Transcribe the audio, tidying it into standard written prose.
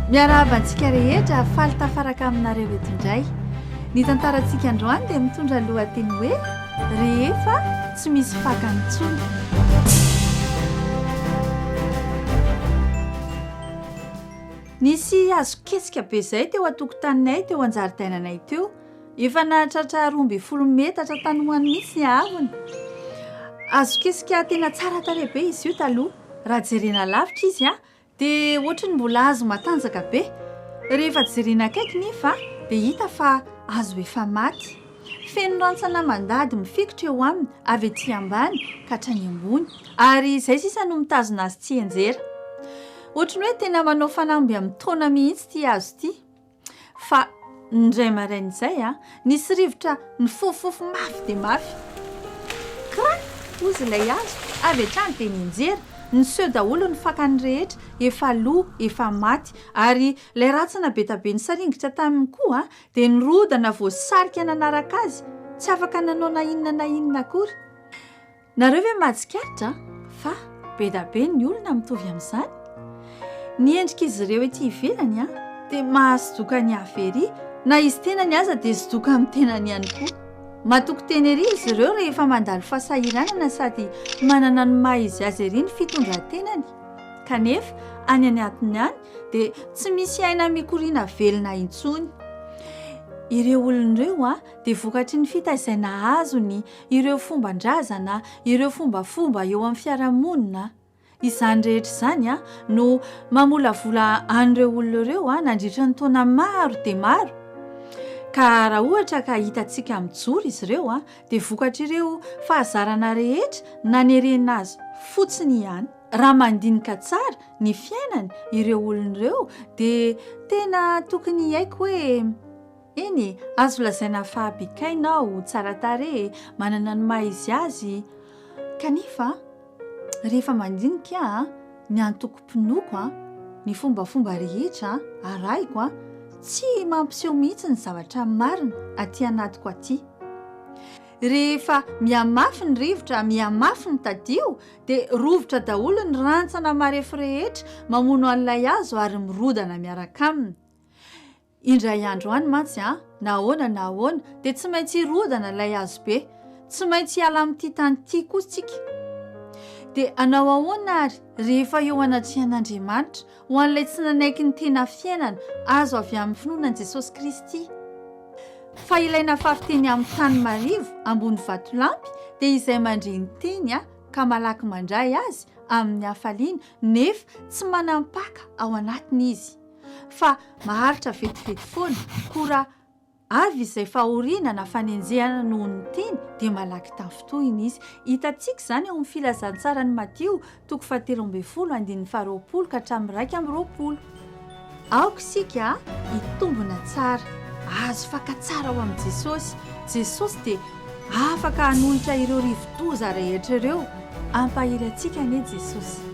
miarabantsika rehetra faly tafaraka aminareo eto indray. Ny tantarantsika androany dia mitondra lohateny hoe rehefa tsy misy fakantsony. Nisy hazo kesika be izay teo an-tokotaninay teo an-jaridainanay teo. Efa nahatratra 12 metatra tanohany mihitsy ny ahavony. Hazo kesika tena tsara tarehy be izy io taloha. Raha jerena lavitra izy dia ohatry ny mbola hazo matanjaka be. Rehefa jerena akaiky nefa dia hita fa hazo efa maty. Feno rantsana mandady mifikitra eo aminy avy ety ambany ka hatrany ambony. Ary izay sisa no mitazona azy tsy enjera. Ohatry ny hoe tena manao fanamby amin'ny taona mihitsy ity hazo ity. Fa indray maraina izay nisy rivotra nifofofo mafy dia mafy. Krak! Ozy ilay hazo avy hatrany dia mianjera. Niseho daholo ny fakany rehetra, efa lo, efa maty. Ary ilay ratsana be tabe nisaringitra taminy koa dia nirodana voasarika nanaraka azy. Tsy afaka nanao na inona akory. Nareo ve mahatsikaritra fa be tabe ny olona mitovy amin'izany? Ny endrika izy ireo ety ivelany dia mahasodoka ny havery, na izy tenany aza dia sodoka amin'ny tenany ihany koa. Matoko teny ery izy ireo rehefa mandalo fahasahiranana sady manana ny maha izy azy ery ny fitondran-tenany. Kanefa any anatiny any dia tsy misy aina mikoriana velona intsony. Ireo olon'ireo dia vokatry ny fitaizana azony, ireo fomban-drazana, ireo fombafomba eo amin'ny fiarahamonina. Izany rehetra izany no mamolavola an'ireo olona ireo nandritra ny taona maro dia maro. Ka raha ohatra ka hitantsika mijoro izy ireo dia vokatra ireo fahazarana rehetra nanerena azy fotsiny ihany. Raha mandinika tsara ny fiainany ireo olon'ireo dia tena tokony haiko hoe eny azo lazaina fahabikainao, tsara tarehy, manana ny maha izy azy. Kanefa rehefa mandinika ny antoko-pinoko ny fombafomba rehetra arahiko tsy mampiseho mihitsy ny zavatra marina aty anatiko aty. Rehefa mihamafy ny rivotra, mihamafy ny tadio dia rovotra daholo ny rantsana marefo rehetra mamono an'ilay hazo ary mirodana miaraka aminy. Indray andro any mantsy na ahoana dia tsy maintsy rodana ilay hazo be, tsy maintsy hiala amin'ity tany ity koa isika. Dia anao ahoana ary rehefa eo anatrihan'Andriamanitra ho an'ilay tsy nanaiky ny tena fiainana azo avy amin'ny finoanan'i Jesosy Kristy. Fa ilaina fafiteny amin'ny tany marivo ambony vatolampy dia izay mandreny teny ka malaky mandray azy amin'ny hafaliana nefa tsy manampaka ao anatiny izy. Fa maharitra vetivety foana koa avy izay fahoriana na fanenjehana noho ny teny dia malaky tafitohina izy. Hitantsika izany ao amin'ny filazantsara ny Mateo 7:12-20 ka hatramin'ny 2:20. Aoka isika hitombona tsara, azo fankatsara ao amin'i Jesosy. Jesosy dia afaka hanolotra ireo rivo-doza rehetra ireo. Ampahiry antsika anie Jesosy.